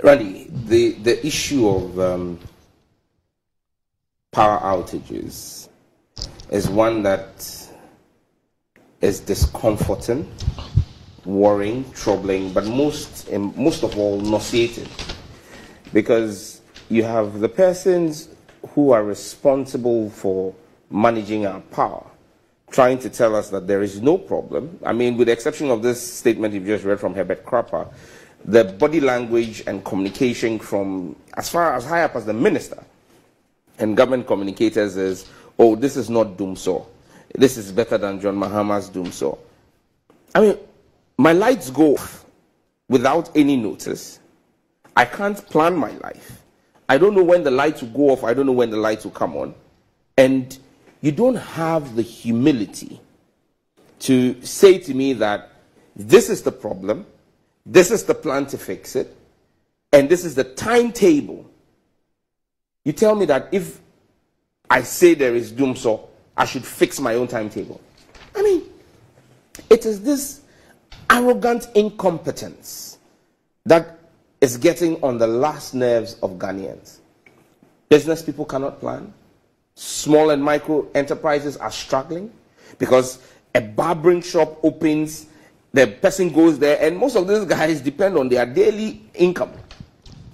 Randy, the issue of power outages is one that is discomforting, worrying, troubling, but most of all nauseating, because you have the persons who are responsible for managing our power trying to tell us that there is no problem. I mean, with the exception of this statement you've just read from Herbert Crapper, the body language and communication from as far as high up as the minister and government communicators is, oh, this is not dumsor. This is better than John Mahama's dumsor. I mean, my lights go off without any notice. I can't plan my life. I don't know when the lights will go off. I don't know when the lights will come on. And you don't have the humility to say to me that this is the problem, this is the plan to fix it, and this is the timetable. You tell me that if I say there is dumsor, I should fix my own timetable. I mean, it is this arrogant incompetence that is getting on the last nerves of Ghanaians. Business people cannot plan. Small and micro enterprises are struggling because a barbering shop opens, the person goes there, and most of these guys depend on their daily income.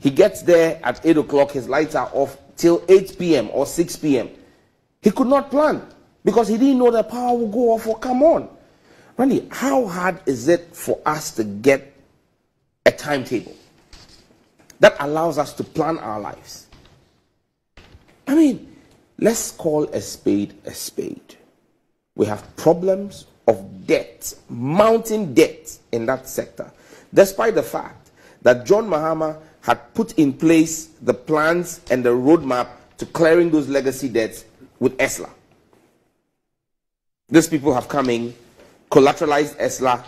He gets there at 8 o'clock, his lights are off till 8 p.m. or 6 p.m. He could not plan because he didn't know the power would go off or come on. Randy, how hard is it for us to get a timetable that allows us to plan our lives? I mean, let's call a spade a spade. We have problems of debt, mounting debt in that sector, despite the fact that John Mahama had put in place the plans and the roadmap to clearing those legacy debts with ESLA. These people have come in, collateralized ESLA,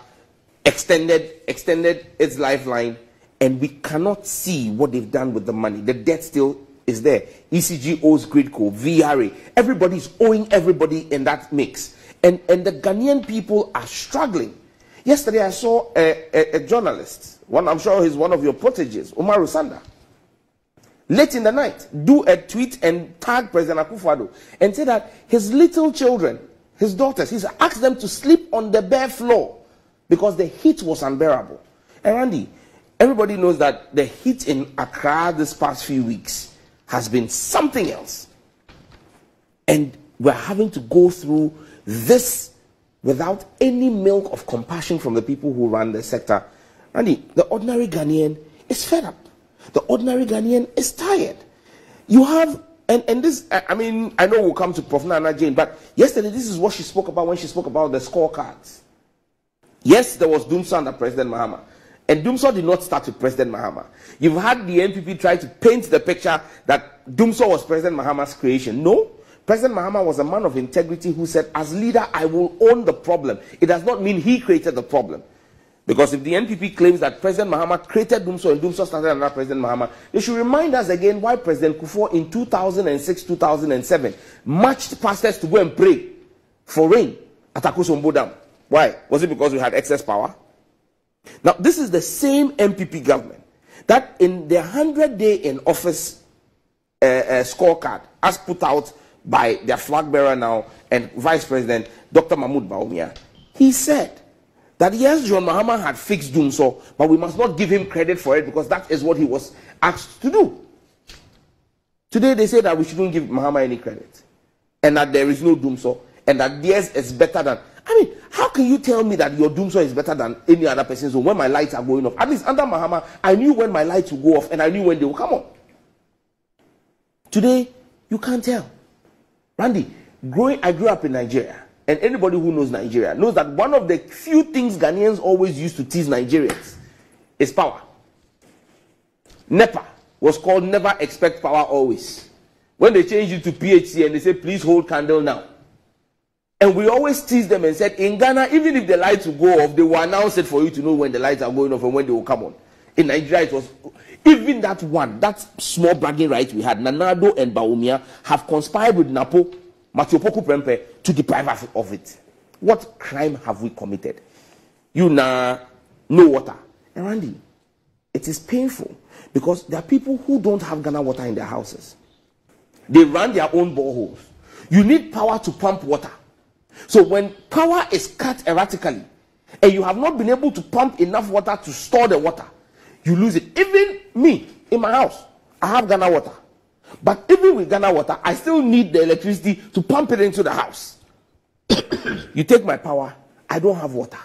extended its lifeline, and we cannot see what they've done with the money. The debt still is there. ECG owes Gridco, VRA. Everybody's owing everybody in that mix. And the Ghanaian people are struggling. Yesterday I saw a journalist, I'm sure he's one of your proteges, Omar Usanda, late in the night, do a tweet and tag President Akufo-Addo and say that his little children, his daughters, he's asked them to sleep on the bare floor because the heat was unbearable. And Randy, everybody knows that the heat in Accra this past few weeks has been something else. And we're having to go through this without any milk of compassion from the people who run the sector. Randy, the ordinary Ghanaian is fed up. The ordinary Ghanaian is tired. You have, and this, I mean, I know we'll come to Prof. Nana Jane, but yesterday this is what she spoke about when she spoke about the scorecards. Yes, there was dumsor under President Mahama. And dumsor did not start with President Mahama. You've had the NPP try to paint the picture that dumsor was President Mahama's creation. No. President Mahama was a man of integrity who said, as leader, I will own the problem. It does not mean he created the problem. Because if the NPP claims that President Mahama created dumsor and dumsor started under President Mahama, they should remind us again why President Kufuor in 2006, 2007 marched pastors to go and pray for rain at Akosombo Dam. Why? Was it because we had excess power? Now, this is the same NPP government that in their 100-day in office scorecard, as put out by their flag bearer now and Vice President Dr. Mahmoud Bawumia, he said that yes, John Mahama had fixed dumsor, but we must not give him credit for it because that is what he was asked to do. Today they say that we shouldn't give Mahama any credit and that there is no dumsor and that theirs is better than. I mean, how can you tell me that your dumsor is better than any other person's when my lights are going off? At least under Mahama, I knew when my lights would go off and I knew when they would come on. Today, you can't tell. Randy, I grew up in Nigeria, and anybody who knows Nigeria knows that one of the few things Ghanaians always used to tease Nigerians is power. NEPA was called Never Expect Power Always. When they changed it to PHC and they said, please hold candle now. And we always tease them and said, in Ghana, even if the lights will go off, they will announce it for you to know when the lights are going off and when they will come on. In Nigeria, it was even that one, that small bragging right we had. Nanado and Bawumia have conspired with Napo, Matiopoku Prempe, to deprive us of it. What crime have we committed? You know water. And Randy, it is painful Because there are people who don't have Ghana water in their houses. They run their own boreholes. You need power to pump water. So when power is cut erratically, and you have not been able to pump enough water to store the water, you lose it. Even me, in my house, I have Ghana water. But even with Ghana water, I still need the electricity to pump it into the house. You take my power, I don't have water.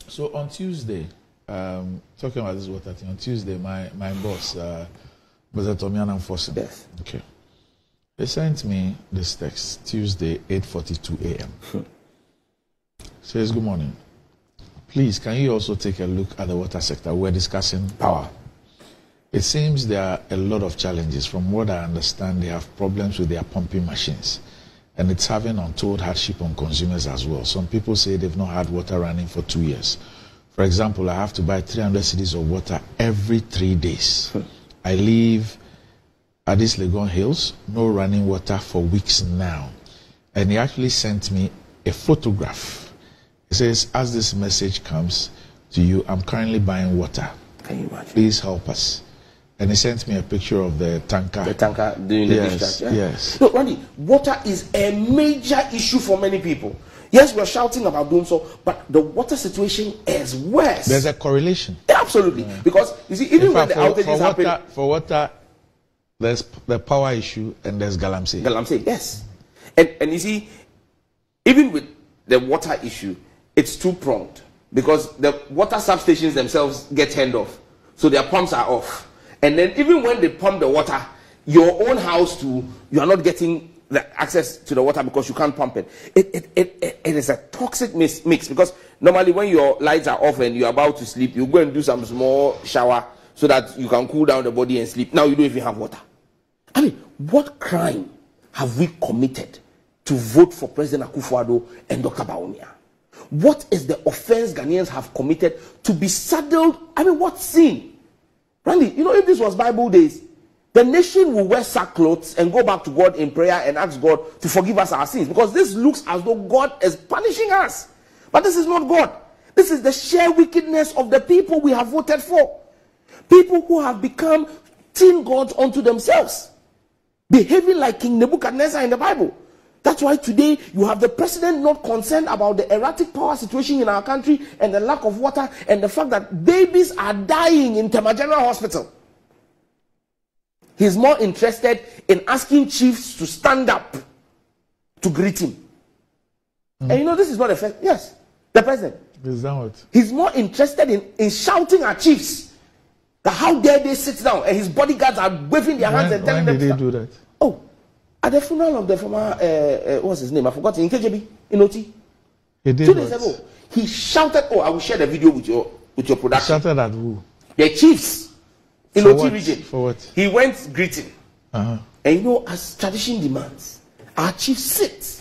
So on Tuesday, talking about this water thing, on Tuesday, my boss, Mr. Tomiana Fossum, yes. Okay, he sent me this text, Tuesday, 8:42 a.m. Says, good morning. Please, can you also take a look at the water sector? We're discussing power. It seems there are a lot of challenges. From what I understand, they have problems with their pumping machines. And it's having untold hardship on consumers as well. Some people say they've not had water running for 2 years. For example, I have to buy 300 cedis of water every 3 days. I live at these Legon Hills, no running water for weeks now. And he actually sent me a photograph. He says, as this message comes to you, I'm currently buying water. Can you imagine? Please help us. And he sent me a picture of the tanker. The tanker doing the discharge. Yeah? Yes. No, Randy, water is a major issue for many people. Yes, we're shouting about dumsor, but the water situation is worse. There's a correlation. Yeah, absolutely. Yeah. Because, you see, even when the outages happen... For water, there's the power issue and there's galamsey. Galamsey, yes. And you see, even with the water issue, it's two-pronged. Because the water substations themselves get turned off. So their pumps are off. And then even when they pump the water, your own house too, you are not getting the access to the water because you can't pump it. It is a toxic mix because normally when your lights are off and you're about to sleep, you go and do some small shower so that you can cool down the body and sleep. Now you don't even have water. I mean, what crime have we committed to vote for President Akufo-Addo and Dr. Bawumia? What is the offense Ghanaians have committed to be saddled? I mean, what sin? Randy, you know, if this was Bible days, the nation will wear sackcloths and go back to God in prayer and ask God to forgive us our sins. Because this looks as though God is punishing us. But this is not God. This is the sheer wickedness of the people we have voted for. People who have become teen gods unto themselves. Behaving like King Nebuchadnezzar in the Bible. That's why today you have the president not concerned about the erratic power situation in our country and the lack of water and the fact that babies are dying in Tema General Hospital. He's more interested in asking chiefs to stand up to greet him. And you know, this is not a first. Yes, the president. Is that what? He's more interested in shouting at chiefs that how dare they sit down, and his bodyguards are waving their hands and telling them. When did they do that? Oh. At the funeral of the former, what's his name? I forgot. In KJB, in OT. He did 2 days ago. He shouted, oh, I will share the video with your production. Shouted at who? The chiefs in OT region. For what? He went greeting. And you know, as tradition demands, our chiefs sit.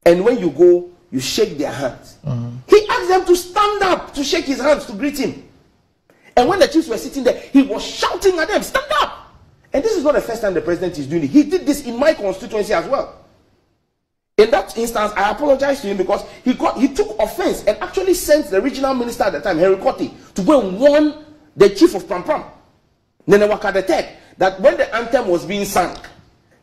And when you go, you shake their hands. He asked them to stand up to shake his hands to greet him. And when the chiefs were sitting there, he was shouting at them, stand up. And this is not the first time the president is doing it. He did this in my constituency as well. In that instance, I apologize to him because he took offense and actually sent the regional minister at the time, Henry Cotti, to go and warn the chief of Pram, Nenewaka the Tech, that when the anthem was being sung,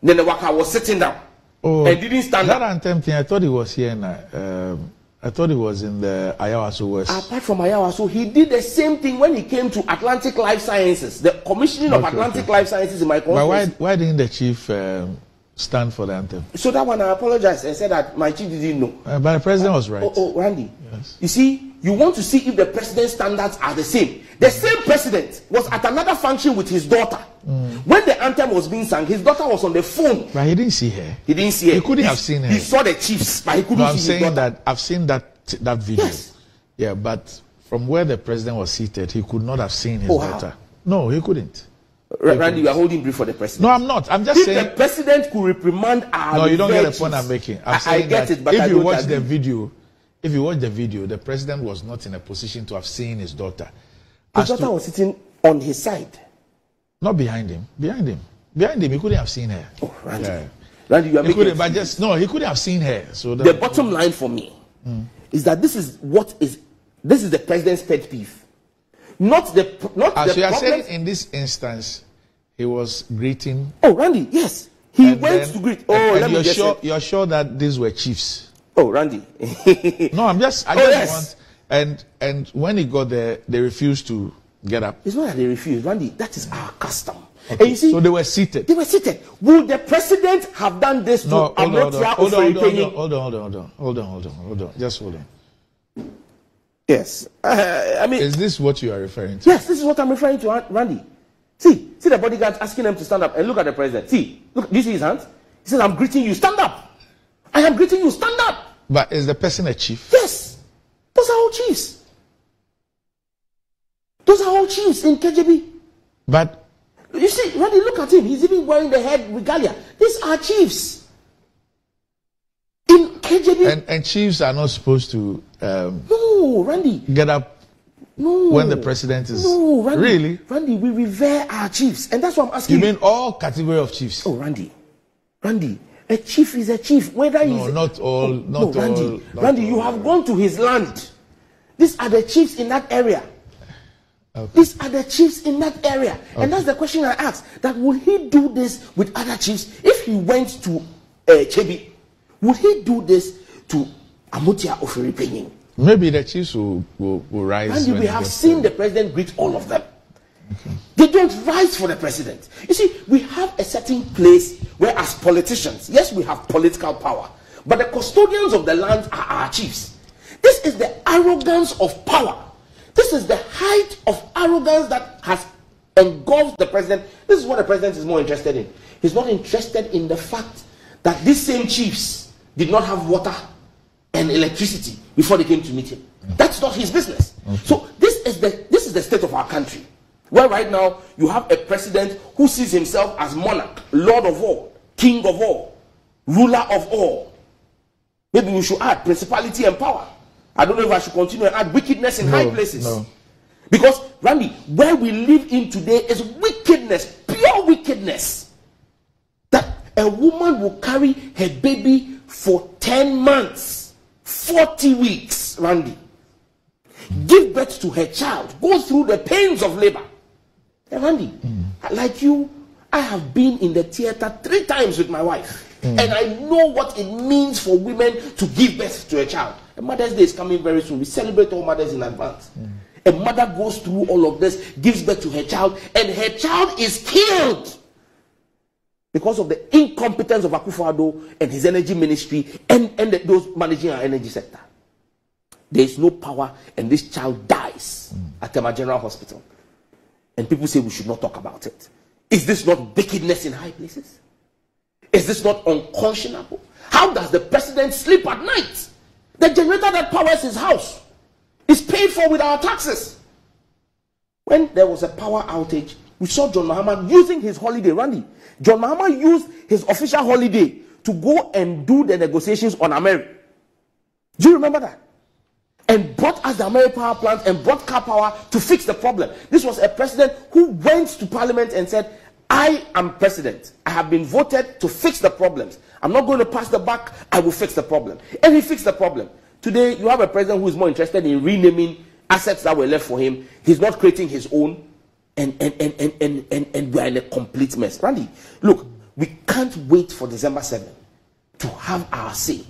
Nenewaka was sitting down and didn't stand up. That anthem thing, I thought he was here now. I thought he was in the Ayawaso West. Apart from Ayawaso, he did the same thing when he came to Atlantic Life Sciences, the commissioning of Atlantic Life Sciences in my constituency. But why didn't the chief stand for the anthem? So that one I apologized and said that my chief didn't know. But the president was right. Randy. Yes. You see, you want to see if the president's standards are the same. The same president was at another function with his daughter. When the anthem was being sung, his daughter was on the phone. But he didn't see her. He didn't see her. He couldn't have seen her. He saw the chiefs, but he couldn't see his daughter. That I've seen that video. Yes. Yeah, but from where the president was seated, he could not have seen his daughter. No, he couldn't. Randy, you are holding brief for the president. No, I'm not. I'm just saying. If the president could reprimand our No, you don't get the point I'm making. I'm saying I get that it, but if I you don't watch agree. the video, if you watch the video, the president was not in a position to have seen his daughter. His daughter was sitting on his side. Not behind him. Behind him. Behind him, he couldn't have seen her. Oh, Randy. Yeah. Randy, you are making it. But just no, he couldn't have seen her. So the bottom line for me is that this is the president's pet peeve. Not the so you are problems. saying in this instance, he was greeting. Oh, Randy, yes. He went to greet. Oh, and let me just say. you're sure that these were chiefs? Oh, Randy. No, I just yes. want. And when he got there, they refused to get up. It's not that they refused, Randy. That is our custom. Okay. And you see, so they were seated. They were seated. Will the president have done this to Ametia? Hold on. Just hold on. Yes. I mean, is this what you are referring to? Yes, this is what I'm referring to, Randy. See the bodyguards asking them to stand up and look at the president. See, look, do you see his hands? He says, I'm greeting you, stand up. I am greeting you, stand up. But is the person a chief? Yes. Those are all chiefs. Those are all chiefs in KJB. But you see, Randy, look at him. He's even wearing the head regalia. These are chiefs. In KJB. And chiefs are not supposed to no, Randy. Get up when the president is. No, Randy. Really? Randy, we revere our chiefs. And that's what I'm asking you. Mean all category of chiefs? Oh, Randy. A chief is a chief. Whether he's not all. Randy, you have gone to his land. These are the chiefs in that area. Okay. These are the chiefs in that area. Okay. And that's the question I asked. That would he do this with other chiefs? If he went to Chebi, would he do this to Amutia Oferipenyin? Maybe the chiefs will rise. And we have seen the president greet all of them. Okay. They don't rise for the president. You see, we have a certain place where as politicians, yes, we have political power, but the custodians of the land are our chiefs. This is the arrogance of power. This is the height of arrogance that has engulfed the president. This is what the president is more interested in. He's not interested in the fact that these same chiefs did not have water and electricity before they came to meet him. That's not his business. Okay. So this is the state of our country, where right now you have a president who sees himself as monarch, lord of all, king of all, ruler of all. Maybe we should add principality and power. I don't know if I should continue and add wickedness in high places. No. Because, Randy, where we live in today is wickedness, pure wickedness. That a woman will carry her baby for 10 months, 40 weeks, Randy. Give birth to her child, go through the pains of labor. And Randy, like you, I have been in the theater 3 times with my wife. And I know what it means for women to give birth to a child. The Mother's Day is coming very soon. We celebrate all mothers in advance. A mother goes through all of this, gives birth to her child, and her child is killed because of the incompetence of Akufo-Addo and his energy ministry and those managing our energy sector. There is no power, and this child dies at Tema General Hospital. And people say we should not talk about it. Is this not wickedness in high places? Is this not unconscionable? How does the president sleep at night? The generator that powers his house is paid for with our taxes. When there was a power outage, we saw John Mahama using his holiday. Randy, John Mahama used his official holiday to go and do the negotiations on Ameri. Do you remember that? And brought us the Ameri power plant and brought car power to fix the problem. This was a president who went to parliament and said, I am president. I have been voted to fix the problems. I'm not going to pass the buck. I will fix the problem. And he fixed the problem. Today, you have a president who is more interested in renaming assets that were left for him. He's not creating his own. And we are in a complete mess. Randy, look, we can't wait for December 7th to have our say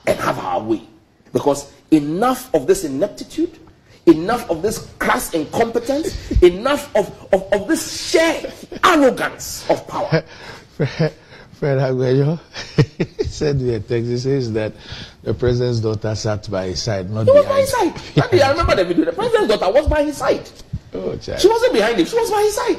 and have our way. Because enough of this ineptitude, enough of this crass incompetence, enough of this sheer arrogance of power. Fred Aguayo said in a text, he says that the president's daughter sat by his side, not behind him. He was by his side. I remember the video. The president's daughter was by his side. Oh, child. She wasn't behind him. She was by his side.